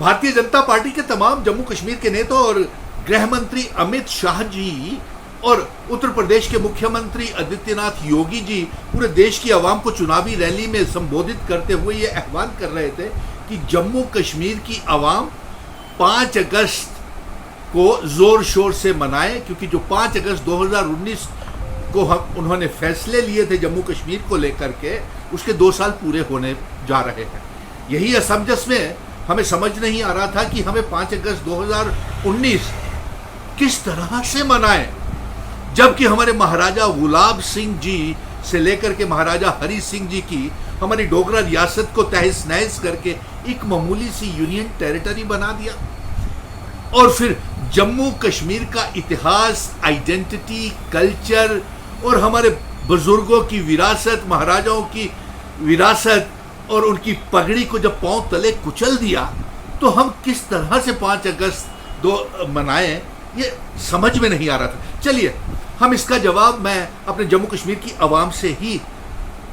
Bharatiya Janata party के तमाम जम्मू कश्मीर के नेता और गृह मंत्री अमित शाह जी और उत्तर प्रदेश के मुख्यमंत्री आदित्यनाथ योगी जी पूरे देश की आवाम को चुनावी रैली में संबोधित करते हुए ये आह्वान कर रहे थे कि जम्मू कश्मीर की आवाम 5 अगस्त को जोर शोर से मनाए, क्योंकि जो 5 अगस्त 2019 को उन्होंने फैसले लिए थे जम्मू कश्मीर को लेकर के, उसके 2 साल पूरे होने जा रहे हैं। यही असमंजस में हमें समझ नहीं आ रहा था कि हमें 5 अगस्त 2019 किस तरह से मनाएं, जबकि हमारे महाराजा गुलाब सिंह जी से लेकर के महाराजा हरि सिंह जी की हमारी डोगरा रियासत को तहस नहस करके एक मामूली सी यूनियन टेरिटरी बना दिया। और फिर जम्मू कश्मीर का इतिहास, आइडेंटिटी, कल्चर और हमारे बुजुर्गों की विरासत, महाराजाओं की विरासत और उनकी पगड़ी को जब पांव तले कुचल दिया, तो हम किस तरह से 5 अगस्त मनाएं, ये समझ में नहीं आ रहा था। चलिए हम इसका जवाब मैं अपने जम्मू कश्मीर की आवाम से ही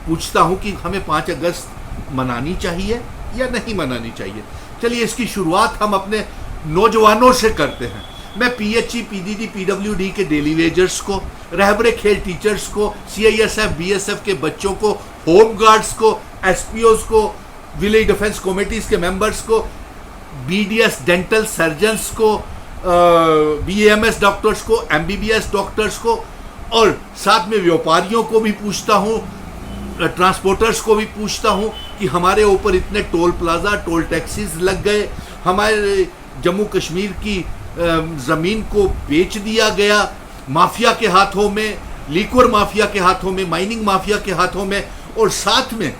पूछता हूं कि हमें 5 अगस्त मनानी चाहिए या नहीं मनानी चाहिए। चलिए इसकी शुरुआत हम अपने नौजवानों से करते हैं। मैं पीएचई, पीडीडी, पीडब्ल्यूडी के डेली वेजर्स को, रहबरे खेल टीचर्स को, सीआईएसएफ, बीएसएफ के बच्चों को, होम गार्ड्स को, एसपीओज को, विलेज डिफेंस कमेटीज के मेंबर्स को, बीडीएस डेंटल सर्जन्स को, बीएमएस डॉक्टर्स को, एमबीबीएस डॉक्टर्स को और साथ में व्यापारियों को भी पूछता हूँ, ट्रांसपोर्टर्स को भी पूछता हूँ कि हमारे ऊपर इतने टोल प्लाजा, टोल टैक्सीज लग गए, हमारे जम्मू कश्मीर की ज़मीन को बेच दिया गया माफिया के हाथों में, लिक्वर माफिया के हाथों में, माइनिंग माफिया के हाथों में, और साथ में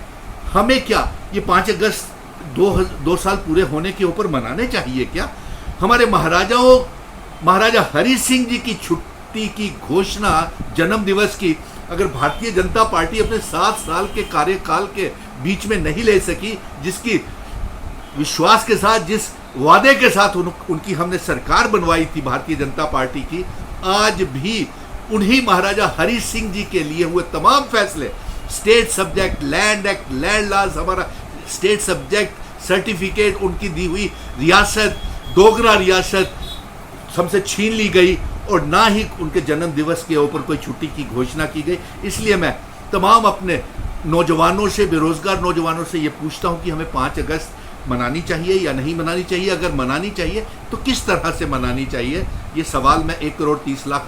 हमें क्या ये 5 अगस्त 2 साल पूरे होने के ऊपर मनाने चाहिए क्या? हमारे महाराजा हरि सिंह जी की छुट्टी की घोषणा जन्म दिवस की अगर भारतीय जनता पार्टी अपने 7 साल के कार्यकाल के बीच में नहीं ले सकी, जिसकी विश्वास के साथ, जिस वादे के साथ उनकी हमने सरकार बनवाई थी भारतीय जनता पार्टी की, आज भी उन्हीं महाराजा हरि सिंह जी के लिए हुए तमाम फैसले, state subject land act, land laws, हमारा स्टेट सब्जेक्ट सर्टिफिकेट, उनकी दी हुई रियासत, डोगरा रियासत हमसे छीन ली गई और ना ही उनके जन्म दिवस के ऊपर कोई छुट्टी की घोषणा की गई। इसलिए मैं तमाम अपने नौजवानों से, बेरोजगार नौजवानों से ये पूछता हूँ कि हमें 5 अगस्त मनानी चाहिए या नहीं मनानी चाहिए। अगर मनानी चाहिए तो किस तरह से मनानी चाहिए? ये सवाल मैं 1 करोड़ 30 लाख